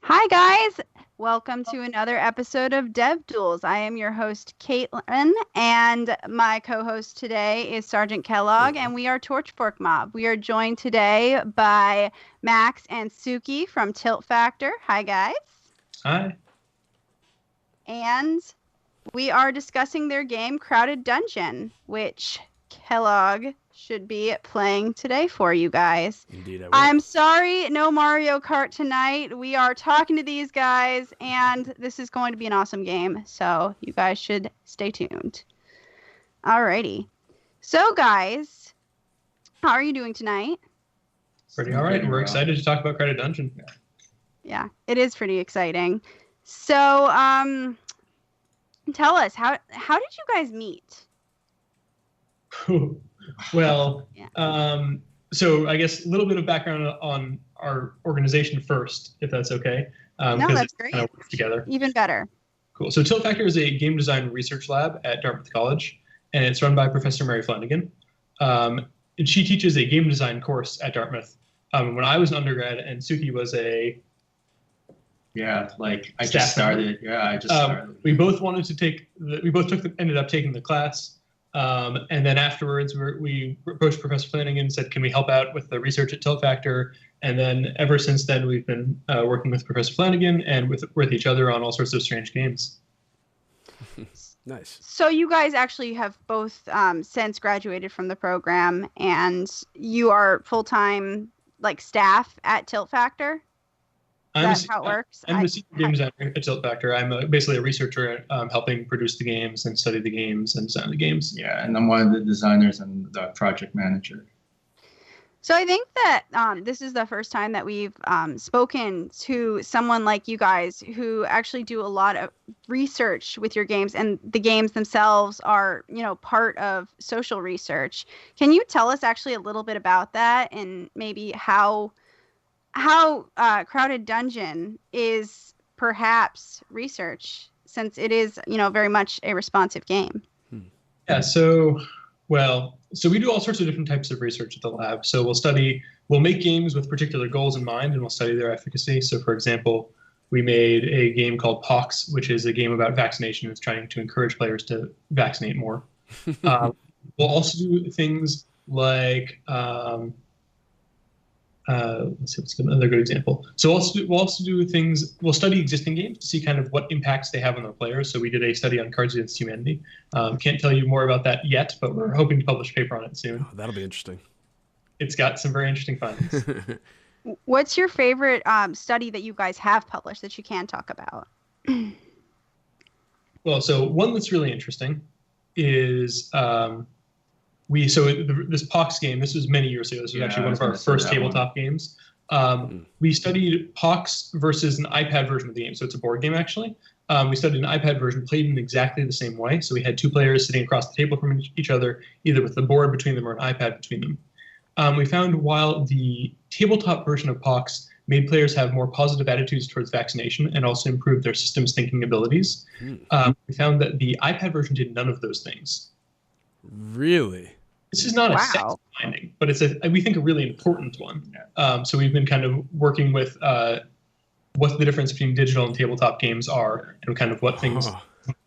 Hi, guys. Welcome to another episode of Duels. I am your host, K4tlyn, and my co-host today is Sgtkellogg, and we are Torchfork Mob. We are joined today by Max and Sukie from Tiltfactor. Hi, guys. Hi. And we are discussing their game, Crowded Dungeon, which Kellogg should be playing today for you guys. Indeed, I will. I'm sorry, no Mario Kart tonight. We are talking to these guys, and this is going to be an awesome game, so you guys should stay tuned. Alrighty. So, guys, how are you doing tonight? Pretty all right. We're excited to talk about Crowded Dungeon. Yeah, it is pretty exciting. So, tell us, how did you guys meet? Well, so I guess a little bit of background on our organization first, if that's okay. No, that's great. Kind of works together. Even better. Cool. So Tiltfactor is a game design research lab at Dartmouth College, and it's run by Professor Mary Flanagan. And she teaches a game design course at Dartmouth. When I was an undergrad, and Sukie was a I just started. We both wanted to take. Ended up taking the class. And then afterwards, we approached Professor Flanagan and said, can we help out with the research at Tiltfactor? And then ever since then, we've been working with Professor Flanagan and with each other on all sorts of strange games. Nice. So you guys actually have both since graduated from the program, and you are full-time staff at Tiltfactor? Is that how it works? I'm a senior game designer at Tiltfactor. I'm basically a researcher helping produce the games and study the games and design the games. Yeah, and I'm one of the designers and the project manager. So I think that this is the first time that we've spoken to someone like you guys who actually do a lot of research with your games, and the games themselves are, part of social research. Can you tell us actually a little bit about that and maybe how Crowded Dungeon is perhaps research, since it is, very much a responsive game? Yeah, so we do all sorts of different types of research at the lab. So we'll make games with particular goals in mind, and we'll study their efficacy. So for example, we made a game called Pox, which is a game about vaccination. It's trying to encourage players to vaccinate more. We'll also do things like, let's see, what's another good example. So we'll also do things. We'll study existing games to see kind of what impacts they have on their players. So we did a study on Cards Against Humanity. Can't tell you more about that yet, but we're hoping to publish a paper on it soon. Oh, that'll be interesting. It's got some very interesting findings. What's your favorite study that you guys have published that you can talk about? Well, so one that's really interesting is. This Pox game, this was many years ago. This was actually one of our first tabletop games. We studied Pox versus an iPad version of the game. So it's a board game, actually. We studied an iPad version played in exactly the same way. So we had two players sitting across the table from each other, either with the board between them or an iPad between them. We found while the tabletop version of Pox made players have more positive attitudes towards vaccination and also improved their systems thinking abilities, we found that the iPad version did none of those things. Really? This is not a set finding, but it's we think a really important one. So we've been kind of working with what the difference between digital and tabletop games are, and kind of what things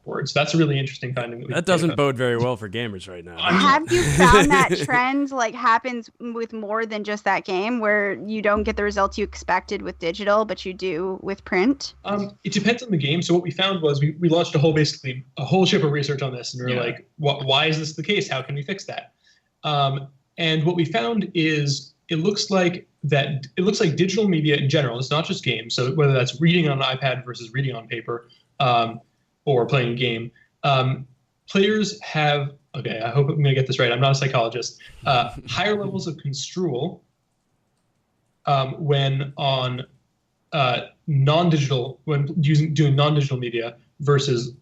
forward. So that's a really interesting finding. That doesn't bode very well for gamers right now. Have you found that trend happens with more than just that game, where you don't get the results you expected with digital, but you do with print? It depends on the game. So what we found was we launched a whole ship of research on this, and we were like, why is this the case? How can we fix that? And what we found is it looks like digital media in general. It's not just games. So whether that's reading on an iPad versus reading on paper, or playing a game, players have, I hope I'm going to get this right. I'm not a psychologist. Higher levels of construal when on non-digital, when doing non-digital media versus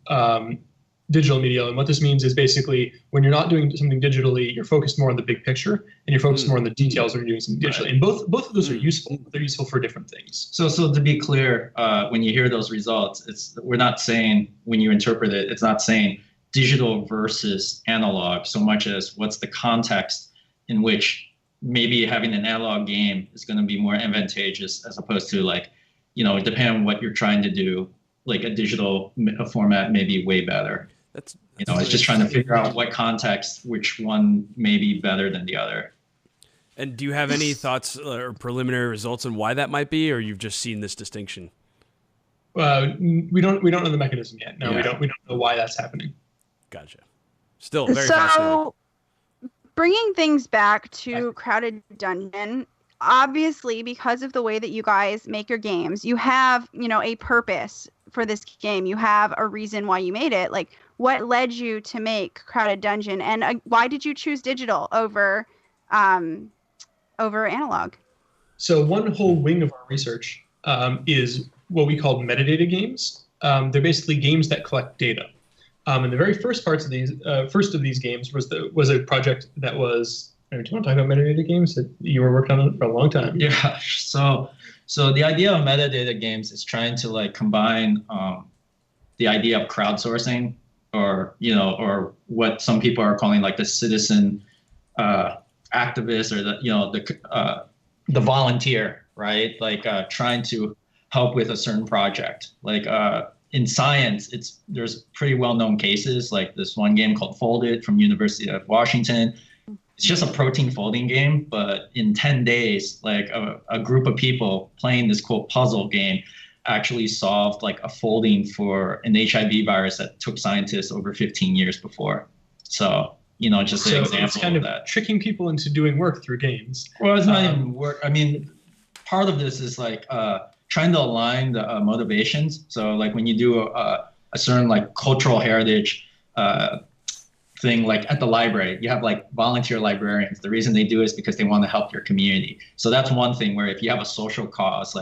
digital media. And what this means is basically when you're not doing something digitally, you're focused more on the big picture, and you're focused more on the details when you're doing something digitally. Right. And both of those are useful. They're useful for different things. So to be clear, when you hear those results, we're not saying, when you interpret it, it's not saying digital versus analog so much as what's the context in which maybe having an analog game is going to be more advantageous as opposed to depending on what you're trying to do, like a digital format may be way better. That's it's just trying to figure out what context, which one may be better than the other. And do you have any thoughts or preliminary results on why that might be, or you've just seen this distinction? We don't know the mechanism yet. No, we don't know why that's happening. Gotcha. Still very fascinating. Bringing things back to Crowded Dungeon, obviously, because of the way that you guys make your games, you have, a purpose for this game. You have a reason why you made it. Like, what led you to make Crowded Dungeon, and why did you choose digital over analog? So one whole wing of our research is what we call metadata games. They're basically games that collect data. And the very first of these games was a project that was. Do you want to talk about metadata games that you were working on for a long time? Yeah. So the idea of metadata games is trying to combine the idea of crowdsourcing, or what some people are calling the citizen activist, or the volunteer, right? Trying to help with a certain project. In science, there's pretty well-known cases, like this one game called Folded from University of Washington. It's just a protein folding game, but in 10 days, a group of people playing this cool puzzle game actually solved a folding for an HIV virus that took scientists over 15 years before. So, just an example it's kind of that. Tricking people into doing work through games. Well, it's not even work. I mean, part of this is trying to align the motivations. So when you do a certain cultural heritage thing, at the library, you have volunteer librarians. The reason they do it is because they want to help your community. So that's one thing where if you have a social cause,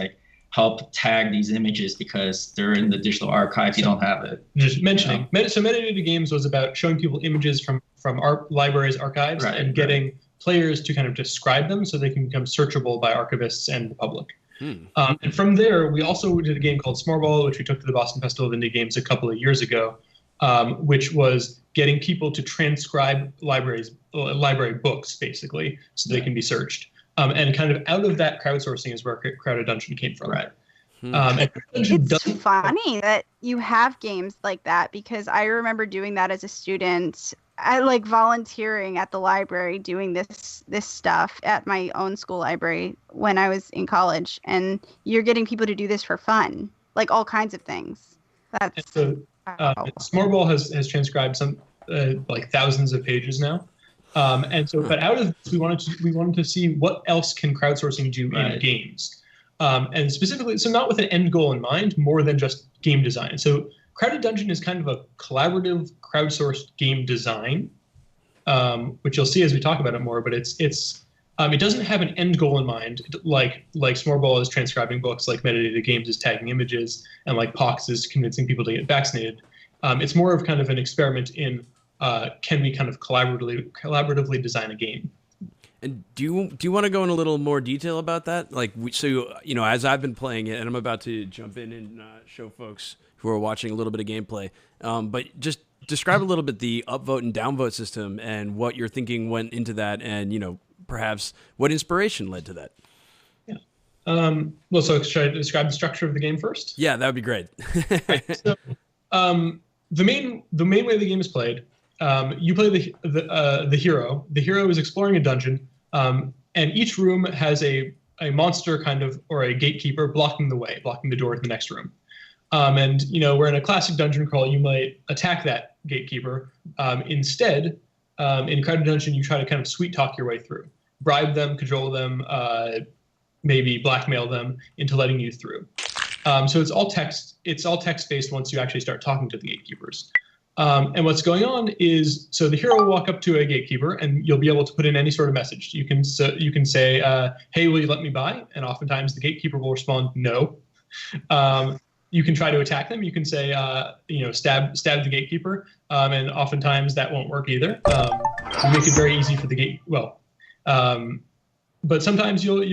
help tag these images because they're in the digital archive, you don't have it. Just mentioning. So metadata games was about showing people images from our library's archives and getting players to kind of describe them so they can become searchable by archivists and the public. And from there, we also did a game called Smorball, which we took to the Boston Festival of Indie Games a couple of years ago, which was getting people to transcribe library books, basically, so they can be searched. And kind of out of that, crowdsourcing is where Crowded Dungeon came from. Right. It's funny that you have games like that, because I remember doing that as a student. I volunteering at the library, doing this stuff at my own school library when I was in college, and you're getting people to do this for fun, all kinds of things. That's so. Smorball has transcribed some thousands of pages now, and so. But out of this, we wanted to see what else can crowdsourcing do in games, and specifically, so not with an end goal in mind, more than just game design. So Crowded Dungeon is kind of a collaborative, crowdsourced game design, which you'll see as we talk about it more. But it doesn't have an end goal in mind, like Smorball is transcribing books, like Metadata Games is tagging images, and Pox is convincing people to get vaccinated. It's more of kind of an experiment in can we kind of collaboratively design a game. And do you want to go in a little more detail about that? As I've been playing it, and I'm about to jump in and show folks who are watching a little bit of gameplay, but just describe a little bit the upvote and downvote system and what your thinking went into that, and perhaps what inspiration led to that. Yeah. Well, so should I describe the structure of the game first? Yeah, that would be great. Right. So, the main way the game is played, you play the hero. The hero is exploring a dungeon, and each room has a monster or a gatekeeper blocking the door to the next room. And we're in a classic dungeon crawl. You might attack that gatekeeper. Instead, in Crowded Dungeon, you try to kind of sweet talk your way through, bribe them, cajole them, maybe blackmail them into letting you through. So it's all text. It's all text-based once you actually start talking to the gatekeepers. And what's going on is, so the hero will walk up to a gatekeeper, and you'll be able to put in any sort of message. You can say, "Hey, will you let me by?" And oftentimes the gatekeeper will respond, "No." You can try to attack them. You can say, stab the gatekeeper, and oftentimes that won't work either. You make it very easy for the gate. Well, but sometimes you'll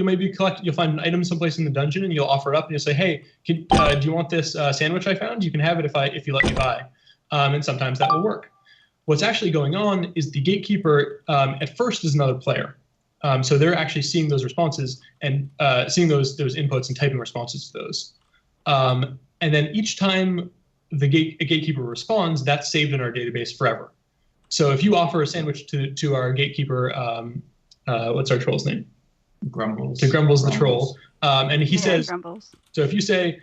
find an item someplace in the dungeon, and you'll offer it up, and you'll say, "Hey, do you want this sandwich I found? You can have it if you let me by." And sometimes that will work. What's actually going on is the gatekeeper at first is another player. So they're actually seeing those responses and seeing those inputs and typing responses to those. And then each time a gatekeeper responds, that's saved in our database forever. So if you offer a sandwich to our gatekeeper, what's our troll's name? Grumbles. To Grumbles the troll. And he says, Grumbles. So if you say,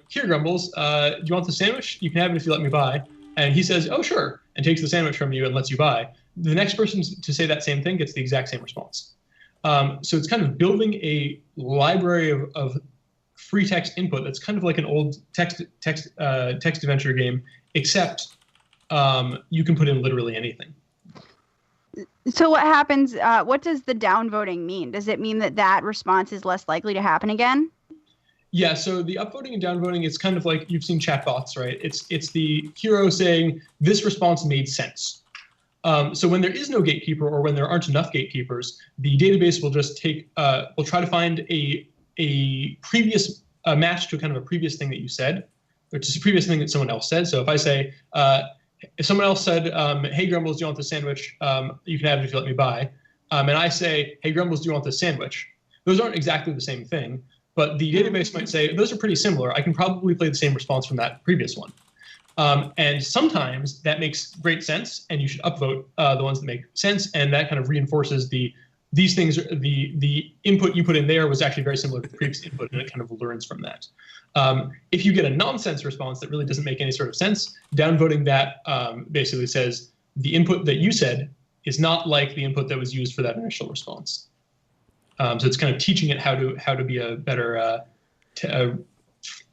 here, Grumbles, do you want the sandwich? You can have it if you let me buy. And he says, oh, sure, and takes the sandwich from you and lets you buy. The next person to say that same thing gets the exact same response. So it's kind of building a library of free text input that's kind of like an old text adventure game, except you can put in literally anything. So what happens? What does the downvoting mean? Does it mean that response is less likely to happen again? Yeah, so the upvoting and downvoting is kind of like you've seen chatbots, right? It's the hero saying this response made sense. So when there is no gatekeeper or when there aren't enough gatekeepers, the database will just will try to find a previous match to kind of a previous thing that you said, or just a previous thing that someone else said. So if I say, if someone else said, hey, Grumbles, do you want this sandwich? You can have it if you let me buy. And I say, hey, Grumbles, do you want this sandwich? Those aren't exactly the same thing, but the database might say, those are pretty similar. I can probably play the same response from that previous one. And sometimes that makes great sense, and you should upvote the ones that make sense, and that kind of reinforces these things. The input you put in there was actually very similar to the previous input, and it kind of learns from that. If you get a nonsense response that really doesn't make any sort of sense, downvoting that basically says the input that you said is not like the input that was used for that initial response. So it's kind of teaching it how to be a better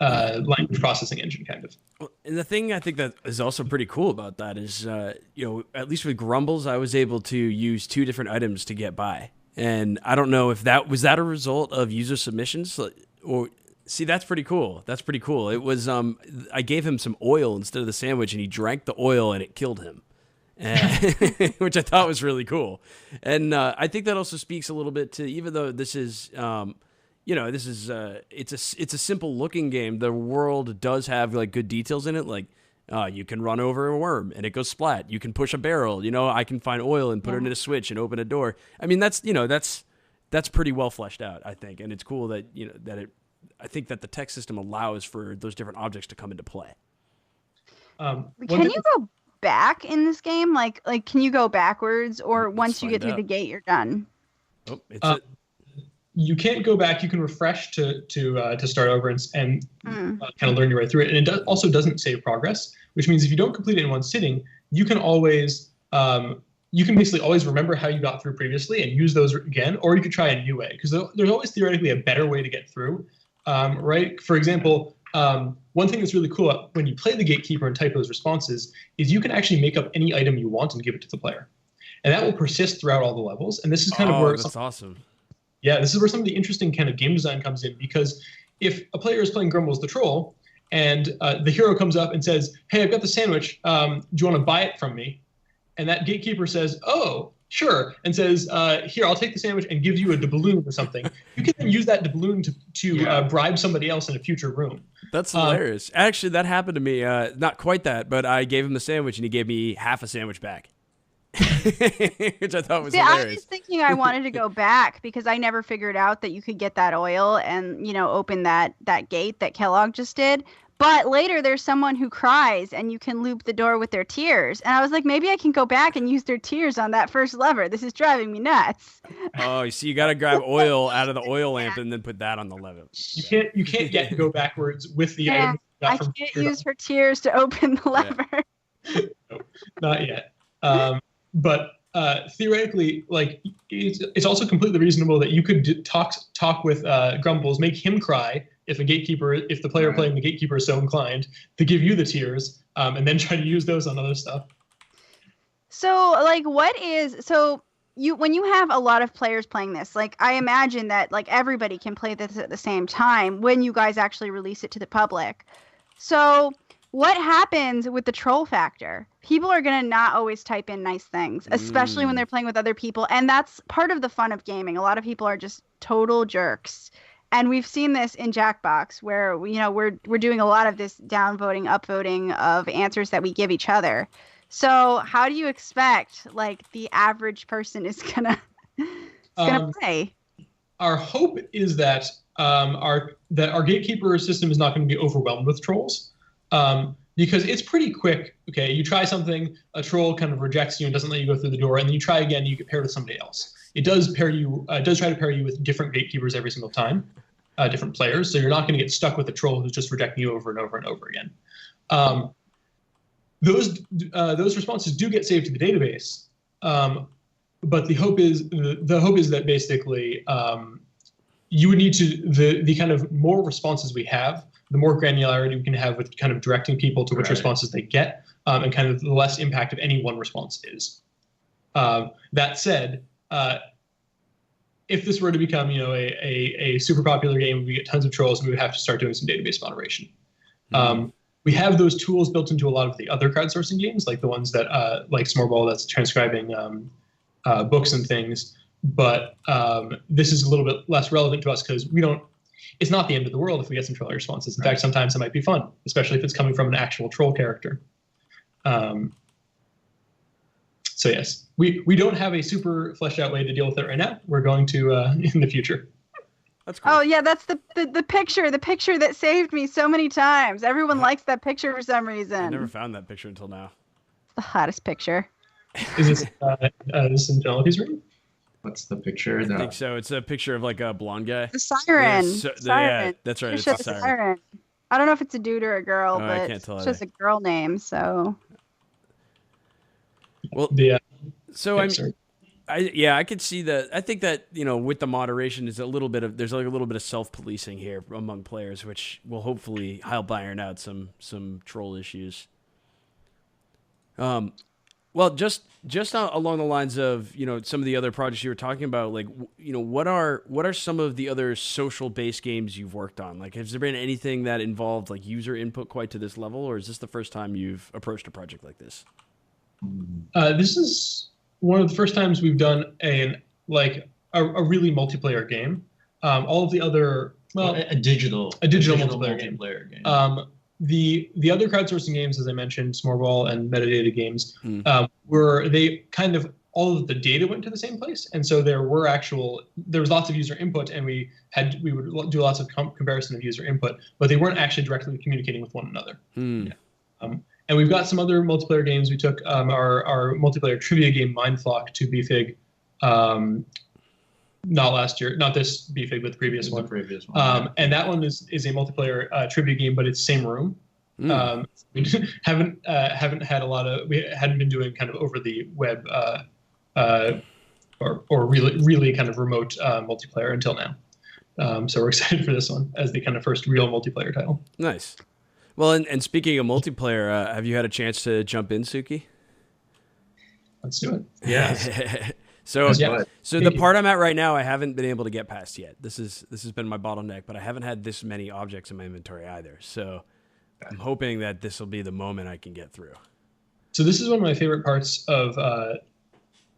language processing engine, kind of. And the thing I think that is also pretty cool about that is, at least with Grumbles, I was able to use 2 different items to get by. And I don't know if that was a result of user submissions, or see, that's pretty cool. That's pretty cool. It was I gave him some oil instead of the sandwich, and he drank the oil, and it killed him, which I thought was really cool. And I think that also speaks a little bit to, even though this is it's a simple looking game, the world does have like good details in it. Like you can run over a worm and it goes splat. You can push a barrel. I can find oil and put it in a switch and open a door. I mean, that's pretty well fleshed out, I think. And it's cool that, I think that the text system allows for those different objects to come into play. Can you go back in this game? Like can you go backwards, or once you get through the gate, you're done? Oh, it's you can't go back. You can refresh to start over and kind of learn your way through it. And it also doesn't save progress, which means if you don't complete it in one sitting, you can always basically always remember how you got through previously and use those again, or you could try a new way, because there's always theoretically a better way to get through, right? For example, one thing that's really cool when you play the gatekeeper and type those responses is you can actually make up any item you want and give it to the player, and that will persist throughout all the levels. And this is kind of where that's awesome. Yeah, this is where some of the interesting kind of game design comes in, because if a player is playing Grumbles the Troll and the hero comes up and says, hey, I've got the sandwich, do you want to buy it from me? And that gatekeeper says, oh, sure, and says, here, I'll take the sandwich, and gives you a doubloon or something. You can then use that doubloon to bribe somebody else in a future room. That's hilarious. Actually, that happened to me. Not quite that, but I gave him the sandwich, and he gave me half a sandwich back. Which I thought was hilarious. I was thinking I wanted to go back because I never figured out that you could get that oil and, open that gate that Kellogg just did. But later there's someone who cries and you can loop the door with their tears. And I was like, maybe I can go back and use their tears on that first lever. This is driving me nuts. Oh, you see, you got to grab oil out of the oil lamp and then put that on the lever. You can't go backwards with the item. I can't use her tears to open the lever. No, not yet. But theoretically, like it's also completely reasonable that you could talk with Grumbles, make him cry if the player playing the gatekeeper is so inclined to give you the tears, and then try to use those on other stuff. So, when you have a lot of players playing this, like I imagine that like everybody can play this at the same time when you guys actually release it to the public. So what happens with the troll factor? People are going to not always type in nice things, especially when they're playing with other people. And that's part of the fun of gaming. A lot of people are just total jerks. And we've seen this in Jackbox where, we're doing a lot of this downvoting, upvoting of answers that we give each other. So how do you expect like the average person is gonna play? our hope is that our gatekeeper system is not going to be overwhelmed with trolls, because it's pretty quick. Okay, you try something, a troll kind of rejects you and doesn't let you go through the door, and then you try again, you get paired with somebody else. It does pair you. Does try to pair you with different gatekeepers every single time, different players. So you're not going to get stuck with a troll who's just rejecting you over and over and over again. Those responses do get saved to the database, but the hope is that basically you would need to the kind of more responses we have, the more granularity we can have with kind of directing people to which responses they get, and kind of the less impact of any one response is. That said, if this were to become, a super popular game, we get tons of trolls, and we would have to start doing some database moderation. We have those tools built into a lot of the other crowdsourcing games, like the ones that, like Smoreball, that's transcribing books and things. But this is a little bit less relevant to us because it's not the end of the world if we get some troll responses. In fact, sometimes it might be fun, especially if it's coming from an actual troll character. So yes, we don't have a super fleshed out way to deal with it right now. We're going to in the future. That's cool. Oh yeah, that's the picture that saved me so many times. Everyone likes that picture for some reason. I never found that picture until now. The hottest picture. Is this this in Penelope's room? What's the picture? I think so. It's a picture of like a blonde guy. The siren. Yeah, that's right. It's a siren. I don't know if it's a dude or a girl, but I can't tell it's just a girl name. So. Well, yeah. So I could see that. I think that with the moderation is there's like a little bit of self-policing here among players, which will hopefully help iron out some troll issues. Well, just along the lines of some of the other projects you were talking about, like what are some of the other social-based games you've worked on? Like, has there been anything that involved like user input quite to this level, or is this the first time you've approached a project like this? This is one of the first times we've done a really multiplayer game. All of the other a digital multiplayer game. The other crowdsourcing games, as I mentioned, Smoreball and metadata games, were they kind of all of the data went to the same place, and so there was lots of user input, and we would do lots of comparison of user input, but they weren't actually directly communicating with one another. And we've got some other multiplayer games. We took our multiplayer trivia game Mindflock to BFIG, not last year, not this BFIG, but the previous one. And that one is a multiplayer trivia game, but it's same room. We haven't had we hadn't been doing kind of over the web or really kind of remote multiplayer until now. So we're excited for this one as the kind of first real multiplayer title. Nice. Well, and speaking of multiplayer, have you had a chance to jump in, Sukie? Let's do it. Yeah. So the part I'm at right now, I haven't been able to get past yet. This has been my bottleneck, but I haven't had this many objects in my inventory either. So I'm hoping that this will be the moment I can get through. So this is one of my favorite parts of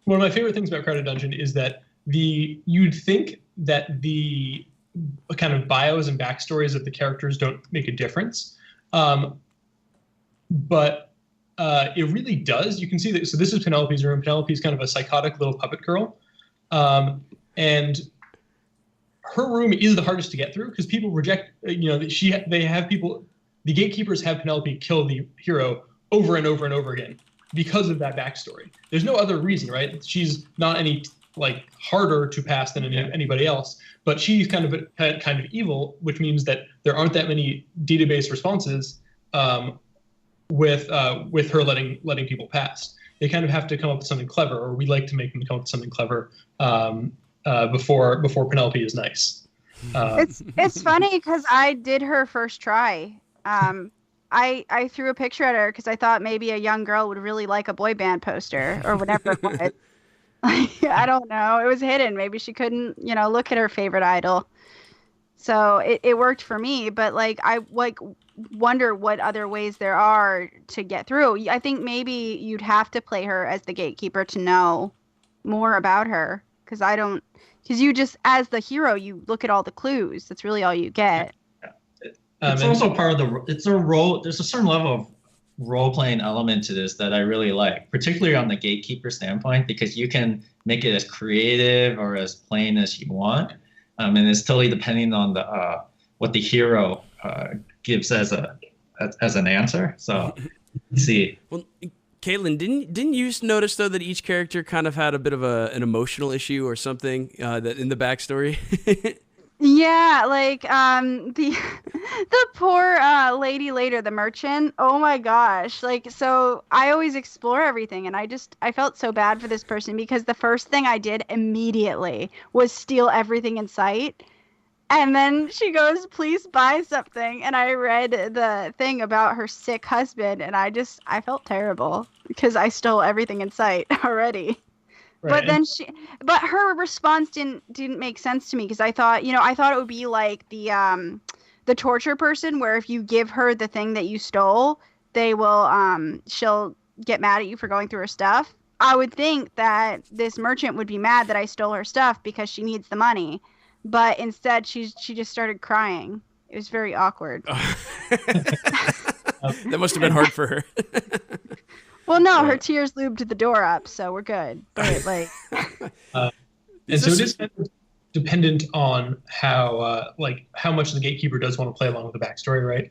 one of my favorite things about Crowded Dungeon is that you'd think that the kind of bios and backstories of the characters don't make a difference. But it really does. You can see that. So this is Penelope's room. Penelope's kind of a psychotic little puppet girl. And her room is the hardest to get through because people reject, the gatekeepers have Penelope kill the hero over and over and over again because of that backstory. There's no other reason, right? She's not any harder to pass than anybody else, but she's kind of evil, which means that there aren't that many database responses with her letting people pass. They kind of have to come up with something clever, or we like to make them come up with something clever before Penelope is nice. It's funny because I did her first try. I threw a picture at her because I thought maybe a young girl would really like a boy band poster or whatever it was. I don't know. It was hidden. Maybe she couldn't, look at her favorite idol. So it worked for me, but I wonder what other ways there are to get through. I think maybe you'd have to play her as the gatekeeper to know more about her, because you just, as the hero, you look at all the clues. That's really all you get. It's also part of it's a role. There's a certain level of role-playing element to this that I really like, particularly on the gatekeeper standpoint, because you can make it as creative or as plain as you want. And it's totally depending on the what the hero gives as an answer. So let's see. Well, K4tlyn, didn't you notice though that each character kind of had a bit of an emotional issue or something that in the backstory? Yeah, like the the poor lady later, the merchant. Oh my gosh. Like, so I always explore everything, and I felt so bad for this person because the first thing I did immediately was steal everything in sight. And then she goes, "Please buy something." And I read the thing about her sick husband, and I felt terrible because I stole everything in sight already. Right. But then but her response didn't make sense to me because I thought it would be like the torture person where if you give her the thing that you stole, she'll get mad at you for going through her stuff. I would think that this merchant would be mad that I stole her stuff because she needs the money, but instead she just started crying. It was very awkward. That must have been hard for her. Well, no, her tears lubed the door up, so we're good. But like, and so it is kind of dependent on how much the gatekeeper does want to play along with the backstory, right?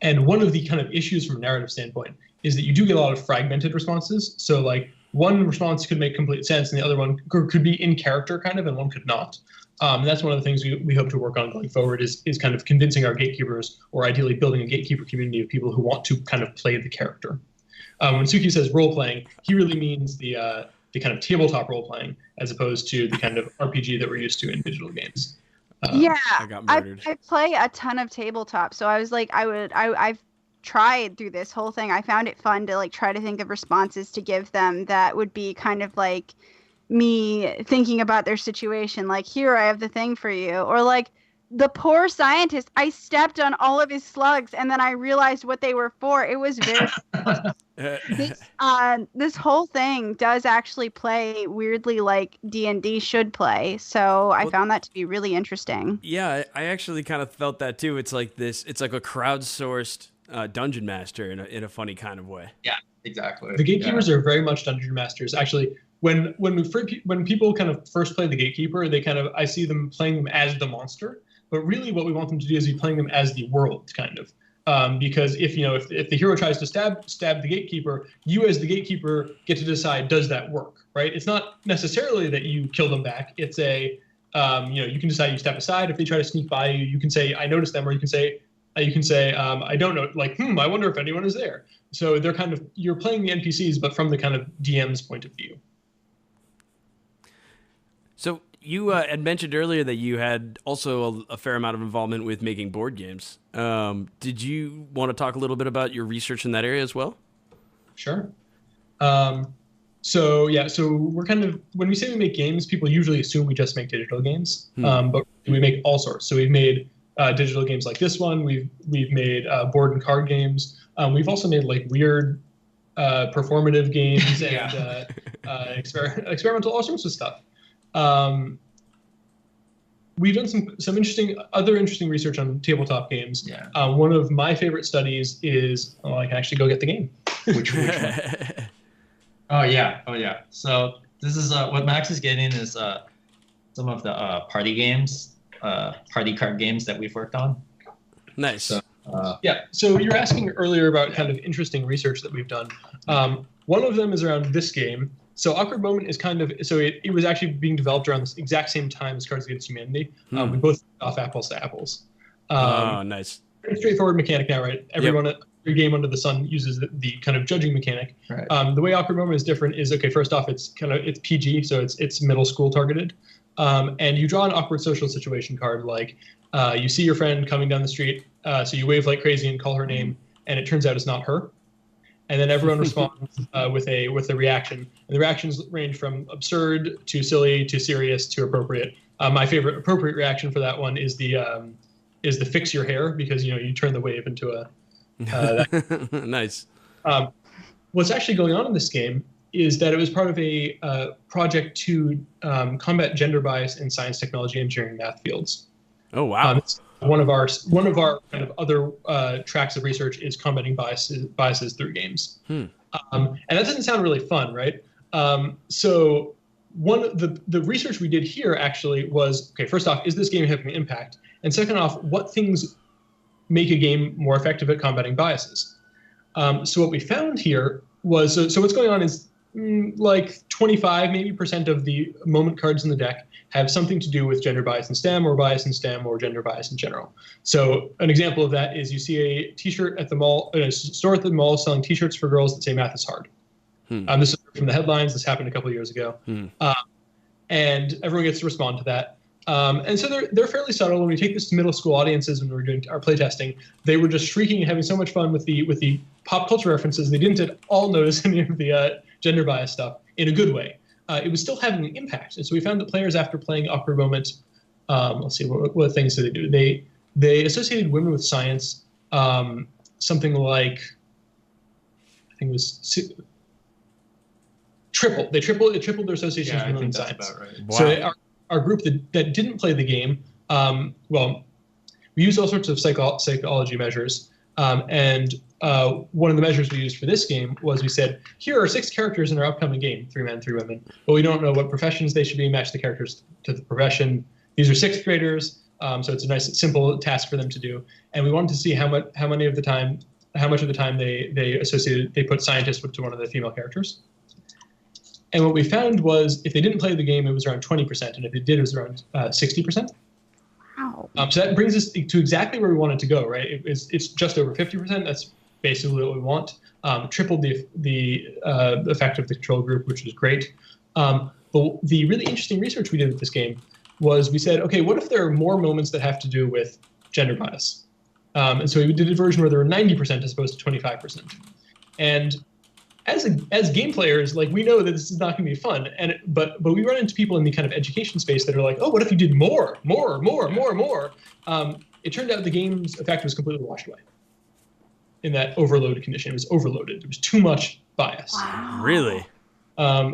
And one of the kind of issues from a narrative standpoint is that you do get a lot of fragmented responses. So like one response could make complete sense, and the other one could be in character kind of, and one could not. And that's one of the things we hope to work on going forward is kind of convincing our gatekeepers, or ideally building a gatekeeper community of people who want to kind of play the character. When Sukie says role playing, he really means the kind of tabletop role playing as opposed to the kind of RPG that we're used to in digital games. I got murdered. I play a ton of tabletop, so I was like, I've tried through this whole thing. I found it fun to like try to think of responses to give them that would be kind of like me thinking about their situation. Like, here, I have the thing for you, or like, the poor scientist, I stepped on all of his slugs and then I realized what they were for. It was very this whole thing does actually play weirdly like D&D should play. So I found that to be really interesting. Yeah, I actually kind of felt that too. It's like it's like a crowdsourced dungeon master in a funny kind of way. Yeah, exactly. The gatekeepers are very much dungeon masters. Actually, when people kind of first play the gatekeeper, I see them playing them as the monster. But really what we want them to do is be playing them as the world, kind of. Because if the hero tries to stab the gatekeeper, you as the gatekeeper get to decide, does that work, right? It's not necessarily that you kill them back. It's you can decide you step aside. If they try to sneak by you, you can say, I noticed them, or you can say, I don't know, like, I wonder if anyone is there. So they're kind of, you're playing the NPCs, but from the kind of DM's point of view. So you had mentioned earlier that you had also a fair amount of involvement with making board games. Did you want to talk a little bit about your research in that area as well? Sure. So we're kind of, when we say we make games, people usually assume we just make digital games, but we make all sorts. So we've made digital games like this one. We've made board and card games. We've also made like weird performative games and experimental, all sorts of stuff. We've done some interesting research on tabletop games. Yeah. One of my favorite studies is, I can actually go get the game. Which one? Oh yeah. So this is what Max is getting is some of the party games, party card games that we've worked on. Nice. So, So you were asking earlier about kind of interesting research that we've done. One of them is around this game. So Awkward Moment is kind of, so it was actually being developed around the exact same time as Cards Against Humanity. We both off apples to apples. Nice. Pretty straightforward mechanic now, right? Every game under the sun uses the kind of judging mechanic. Right. The way Awkward Moment is different is, first off, it's PG, so it's middle school targeted. And you draw an awkward social situation card, like you see your friend coming down the street, so you wave like crazy and call her name, and it turns out it's not her. And then everyone responds with a reaction. And the reactions range from absurd to silly to serious to appropriate. My favorite appropriate reaction for that one is the fix your hair, because you turn the wave into a nice. What's actually going on in this game is that it was part of a project to combat gender bias in science, technology, engineering, math fields. Oh wow! It's one of our kind of other tracks of research is combating biases through games. And that doesn't sound really fun, right? So the research we did here actually was, okay, first off, is this game having an impact? And second off, what things make a game more effective at combating biases? So what we found here was, so what's going on is like 25 maybe % of the moment cards in the deck have something to do with gender bias in STEM or bias in STEM or gender bias in general. So an example of that is you see a t-shirt at the mall, a store at the mall selling t-shirts for girls that say math is hard. This is from the headlines. This happened a couple of years ago. And everyone gets to respond to that. And so they're fairly subtle. When we take this to middle school audiences when we were doing our playtesting, they were just shrieking and having so much fun with the pop culture references. They didn't at all notice any of the gender bias stuff in a good way. It was still having an impact. And so we found that players, after playing Awkward Moment, let's see, what things did they do? They associated women with science, something like, I think it was tripled. They tripled their associations with women in science. About right. Wow. So our group that didn't play the game, well, we used all sorts of psychology measures. And one of the measures we used for this game was we said, here are 6 characters in our upcoming game, 3 men, 3 women, but we don't know what professions they should be, match the characters to the profession. These are 6th graders, so it's a nice, simple task for them to do. And we wanted to see how much of the time they put scientists to one of the female characters. And what we found was if they didn't play the game, it was around 20%, and if they did, it was around 60%. Wow. So that brings us to exactly where we wanted to go, right? It's just over 50%. That's basically what we want. Tripled the effect of the control group, which was great. But the really interesting research we did with this game was we said, okay, what if there are more moments that have to do with gender bias? And so we did a version where there were 90% as opposed to 25%. And as game players, like, we know that this is not going to be fun, but we run into people in the kind of education space that are like, oh, what if you did more? It turned out the game's effect was completely washed away in that overload condition. It was overloaded. There was too much bias. Wow. Really?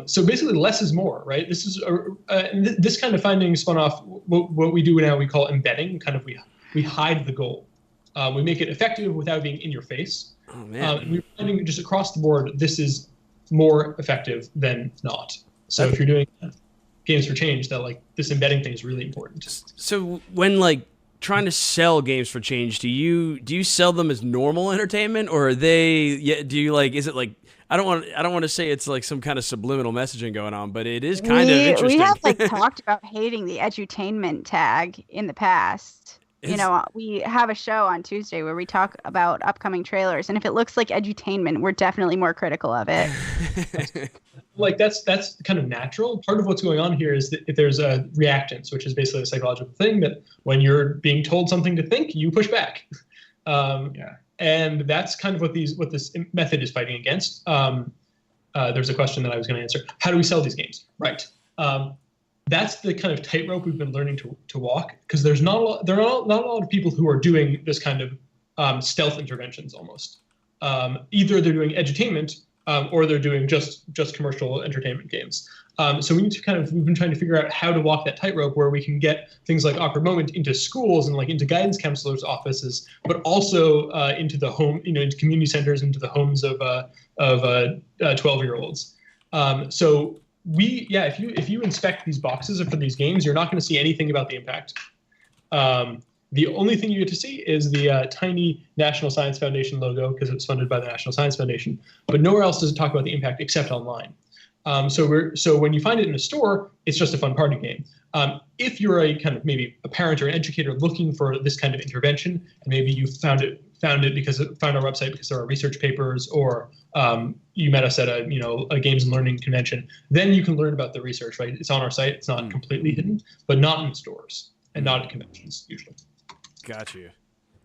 So basically, less is more, right? This is this kind of finding spun off what we do now. We call embedding. Kind of we hide the goal. We make it effective without being in your face. Oh, man. We're finding just across the board, this is more effective than not. So if you're doing games for change, that like this embedding thing is really important. So when like trying to sell games for change, do you sell them as normal entertainment, or are they? Yeah, do you like? Is it like? I don't want to say it's like some kind of subliminal messaging going on, but it is kind of interesting. We have like talked about hating the edutainment tag in the past. We have a show on Tuesday where we talk about upcoming trailers, and if it looks like edutainment, we're definitely more critical of it. Like that's kind of natural. Part of what's going on here is that if there's a reactance, which is basically a psychological thing that when you're being told something to think, you push back. And that's kind of what this method is fighting against. There's a question that I was going to answer. How do we sell these games? Right. That's the kind of tightrope we've been learning to walk, because there are not a lot of people who are doing this kind of stealth interventions almost. Either they're doing edutainment or they're doing just commercial entertainment games. So we need to we've been trying to figure out how to walk that tightrope where we can get things like Awkward Moment into schools and like into guidance counselors' offices, but also into the home, into community centers, into the homes of 12-year-olds. So if you inspect these boxes for these games, you're not going to see anything about the impact. The only thing you get to see is the tiny National Science Foundation logo, because it's funded by the National Science Foundation. But nowhere else does it talk about the impact except online. So when you find it in a store, it's just a fun party game. If you're a kind of maybe a parent or an educator looking for this kind of intervention, and maybe you found our website because there are research papers, or you met us at a games and learning convention, then you can learn about the research. Right, it's on our site. It's not completely hidden, but not in stores and not at conventions usually. Got you.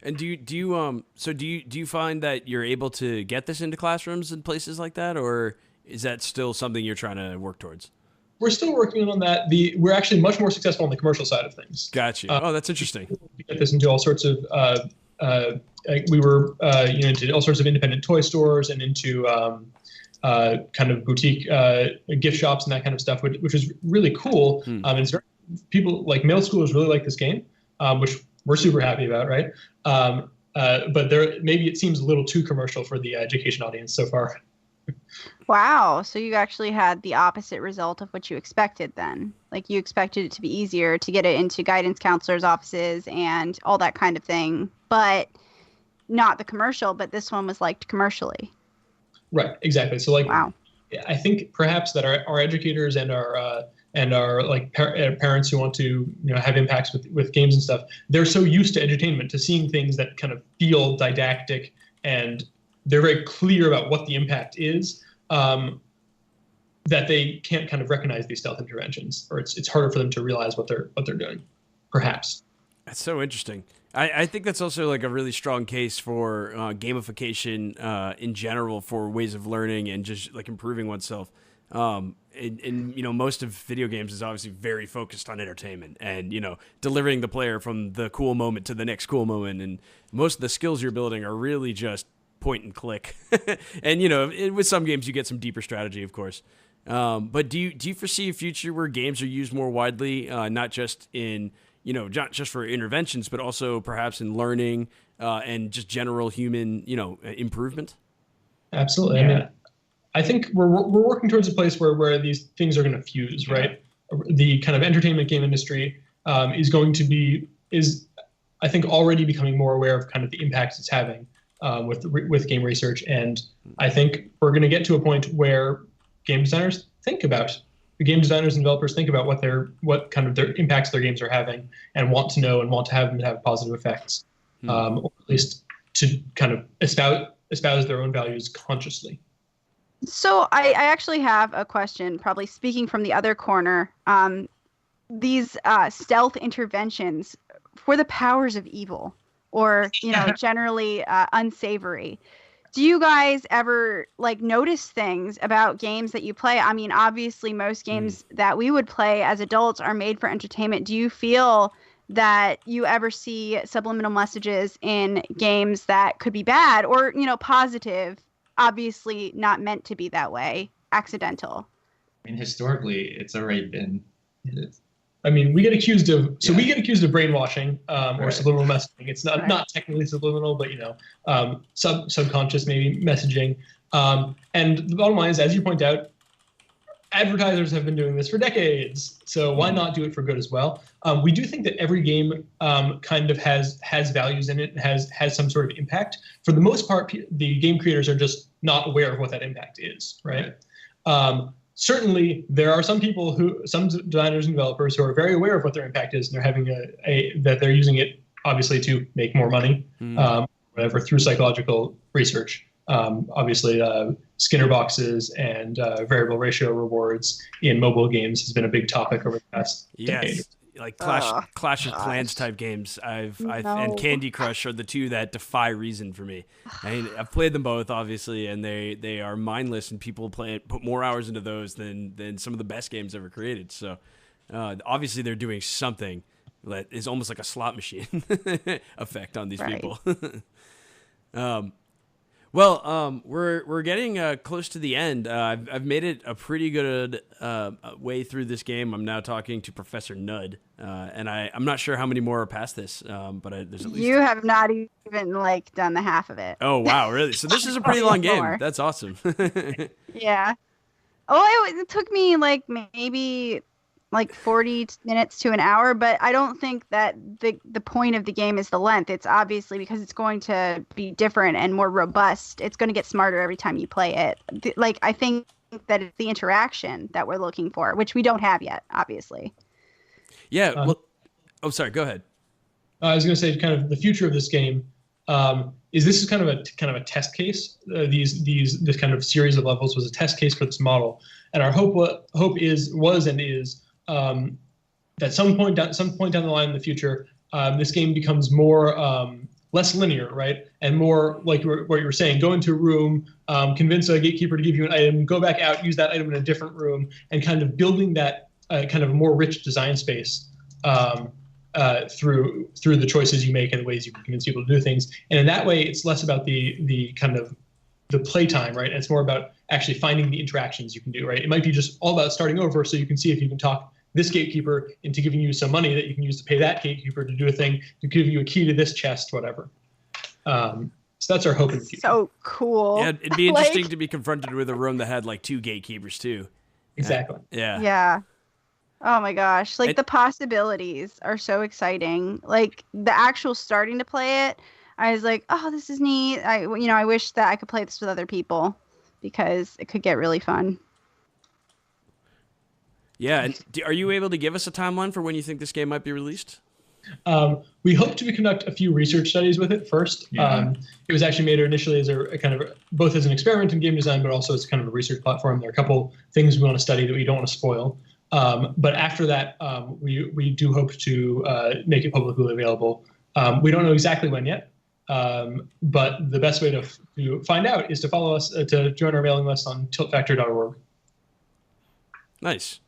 And do you find that you're able to get this into classrooms and places like that, or is that still something you're trying to work towards? We're still working on that. We're actually much more successful on the commercial side of things. Got you. That's interesting. We get this into all sorts of we were into all sorts of independent toy stores and into kind of boutique gift shops and that kind of stuff, which is really cool. And it's people like middle schoolers really like this game, which we're super happy about, right? But maybe it seems a little too commercial for the education audience so far. Wow. So you actually had the opposite result of what you expected then. Like you expected it to be easier to get it into guidance counselors' offices and all that kind of thing, but not the commercial, but this one was liked commercially. Right, exactly. So like, wow. I think perhaps that our educators and our like parents who want to have impacts with games and stuff, they're so used to edutainment, to seeing things that kind of feel didactic and they're very clear about what the impact is, that they can't kind of recognize these stealth interventions, or it's harder for them to realize what they're doing, perhaps. That's so interesting. I think that's also like a really strong case for gamification in general, for ways of learning and just like improving oneself. And most of video games is obviously very focused on entertainment and, delivering the player from the cool moment to the next cool moment. And most of the skills you're building are really just point and click. And, with some games you get some deeper strategy, of course. But do you foresee a future where games are used more widely, not just in, not just for interventions, but also perhaps in learning and just general human, improvement? Absolutely. Yeah. I mean, I think we're working towards a place where these things are going to fuse, right? The kind of entertainment game industry is I think already becoming more aware of kind of the impacts it's having with game research, and I think we're going to get to a point where game designers and developers think about what kind of their impacts their games are having, and want to know and want to have them to have positive effects, or at least to kind of espouse their own values consciously. So I actually have a question, probably speaking from the other corner. These stealth interventions for the powers of evil, or generally unsavory. Do you guys ever notice things about games that you play? I mean, obviously most games that we would play as adults are made for entertainment. Do you feel that you ever see subliminal messages in games that could be bad or, positive, obviously not meant to be that way, accidental? I mean, historically, it's already been. I mean, we get accused of brainwashing or subliminal messaging. It's not technically subliminal, but subconscious maybe messaging. And the bottom line is, as you point out, advertisers have been doing this for decades. So why not do it for good as well? We do think that every game kind of has values in it, has some sort of impact. For the most part, the game creators are just not aware of what that impact is, right? Certainly, there are some designers and developers who are very aware of what their impact is, and they're having that they're using it obviously to make more money, whatever, through psychological research. Obviously, Skinner boxes and variable ratio rewards in mobile games has been a big topic over the past decade. Like Clash of Clans type games, and Candy Crush are the two that defy reason for me. I've played them both, obviously, and they are mindless, and people put more hours into those than some of the best games ever created. So obviously they're doing something that is almost like a slot machine effect on these people. Well, we're getting close to the end. I've made it a pretty good way through this game. I'm now talking to Professor Nud, and I'm not sure how many more are past this, but there's at least... You have not even done the half of it. Oh wow, really? So this is a pretty long game. That's awesome. Yeah. Oh, it took me maybe 40 minutes to an hour, but I don't think that the point of the game is the length. It's obviously because it's going to be different and more robust. It's going to get smarter every time you play it. I think that it's the interaction that we're looking for, which we don't have yet, obviously. Yeah. Sorry. Go ahead. I was going to say, kind of the future of this game is kind of a test case. This kind of series of levels was a test case for this model, and our hope was and is. That some point down the line in the future, this game becomes less linear, right? And more like what you were saying, go into a room, convince a gatekeeper to give you an item, go back out, use that item in a different room, and kind of building that kind of a more rich design space through the choices you make and the ways you can convince people to do things. And in that way, it's less about the kind of the playtime, right? And it's more about actually finding the interactions you can do, right? It might be just all about starting over, so you can see if you can talk this gatekeeper into giving you some money that you can use to pay that gatekeeper to do a thing, to give you a key to this chest, whatever. So that's our hope in the future. So cool. Yeah, it'd be interesting to be confronted with a room that had like 2 gatekeepers too. Exactly. Yeah. Yeah. Oh my gosh. Like the possibilities are so exciting. Like the actual starting to play it, I was like, oh, this is neat. I wish that I could play this with other people because it could get really fun. Yeah. And are you able to give us a timeline for when you think this game might be released? We hope to conduct a few research studies with it first. Yeah. It was actually made initially as a kind of both as an experiment in game design, but also as kind of a research platform. There are a couple things we want to study that we don't want to spoil. But after that, we do hope to make it publicly available. We don't know exactly when yet, but the best way to find out is to follow us, to join our mailing list on tiltfactor.org. Nice.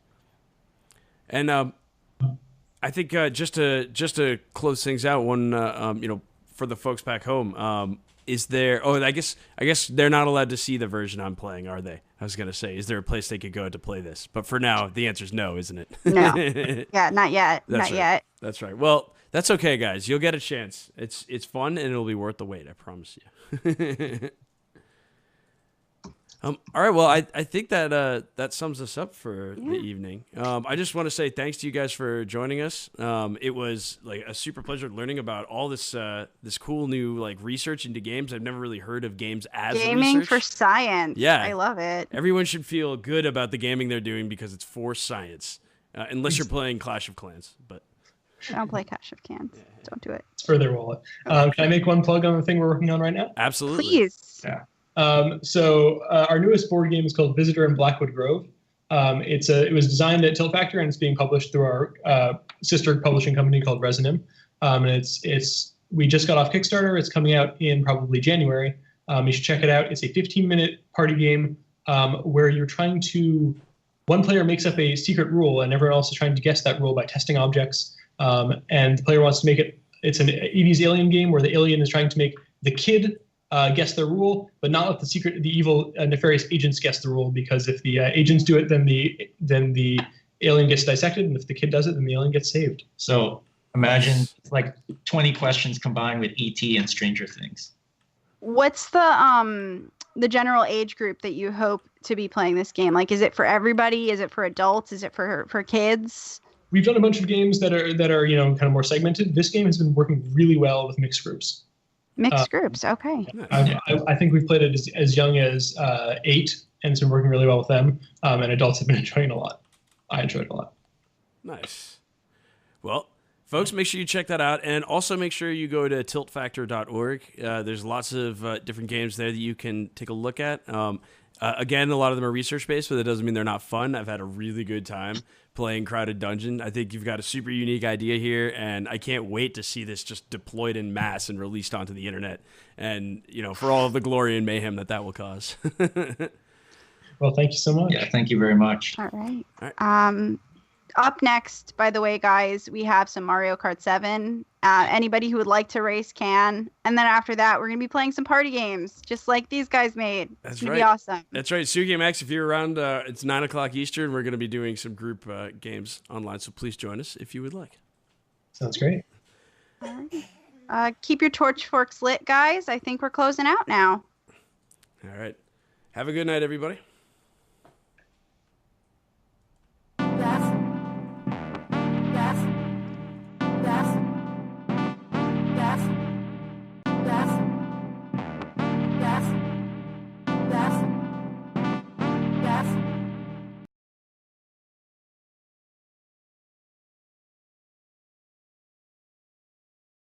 And I think just to close things out, one for the folks back home, is there? Oh, I guess they're not allowed to see the version I'm playing, are they? I was gonna say, is there a place they could go to play this? But for now, the answer is no, isn't it? No. Yeah, not yet. That's not right. yet. That's right. Well, that's okay, guys. You'll get a chance. It's fun and it'll be worth the wait. I promise you. All right. Well, I think that sums us up for the evening. I just want to say thanks to you guys for joining us. It was like a super pleasure learning about all this cool new like research into games. I've never really heard of games as gaming research. For science. Yeah, I love it. Everyone should feel good about the gaming they're doing because it's for science, unless you're playing Clash of Clans. But don't play Clash of Clans. Yeah. Don't do it. It's for their wallet. Can I make one plug on the thing we're working on right now? Absolutely. Please. Yeah. So our newest board game is called Visitor in Blackwood Grove. It was designed at Tiltfactor and it's being published through our sister publishing company called Resonim. And we just got off Kickstarter. It's coming out in probably January. You should check it out. It's a 15-minute party game where one player makes up a secret rule and everyone else is trying to guess that rule by testing objects. And the player wants to make it. It's an 80s alien game where the alien is trying to make the kid guess the rule, but not let the evil, nefarious agents guess the rule. Because if the agents do it, then the alien gets dissected, and if the kid does it, then the alien gets saved. So imagine like 20 questions combined with E.T. and Stranger Things. What's the general age group that you hope to be playing this game? Like, is it for everybody? Is it for adults? Is it for kids? We've done a bunch of games that are kind of more segmented. This game has been working really well with mixed groups. Mixed groups, okay. I think we've played it as young as 8, and it's been working really well with them. And adults have been enjoying it a lot. I enjoyed it a lot. Nice. Well, folks, make sure you check that out, and also make sure you go to tiltfactor.org. There's lots of different games there that you can take a look at. Again, a lot of them are research-based, but that doesn't mean they're not fun. I've had a really good time playing Crowded Dungeon. I think you've got a super unique idea here, and I can't wait to see this just deployed in mass and released onto the internet. And, for all of the glory and mayhem that will cause. Well, thank you so much. Yeah, thank you very much. All right. Up next, by the way, guys, we have some Mario Kart 7. Anybody who would like to race can. And then after that, we're going to be playing some party games, just like these guys made. That's it's going right. to be awesome. That's right. Sukie and Max, if you're around, it's 9 o'clock Eastern. We're going to be doing some group games online, so please join us if you would like. Sounds great. All right. Keep your torchforks lit, guys. I think we're closing out now. All right. Have a good night, everybody.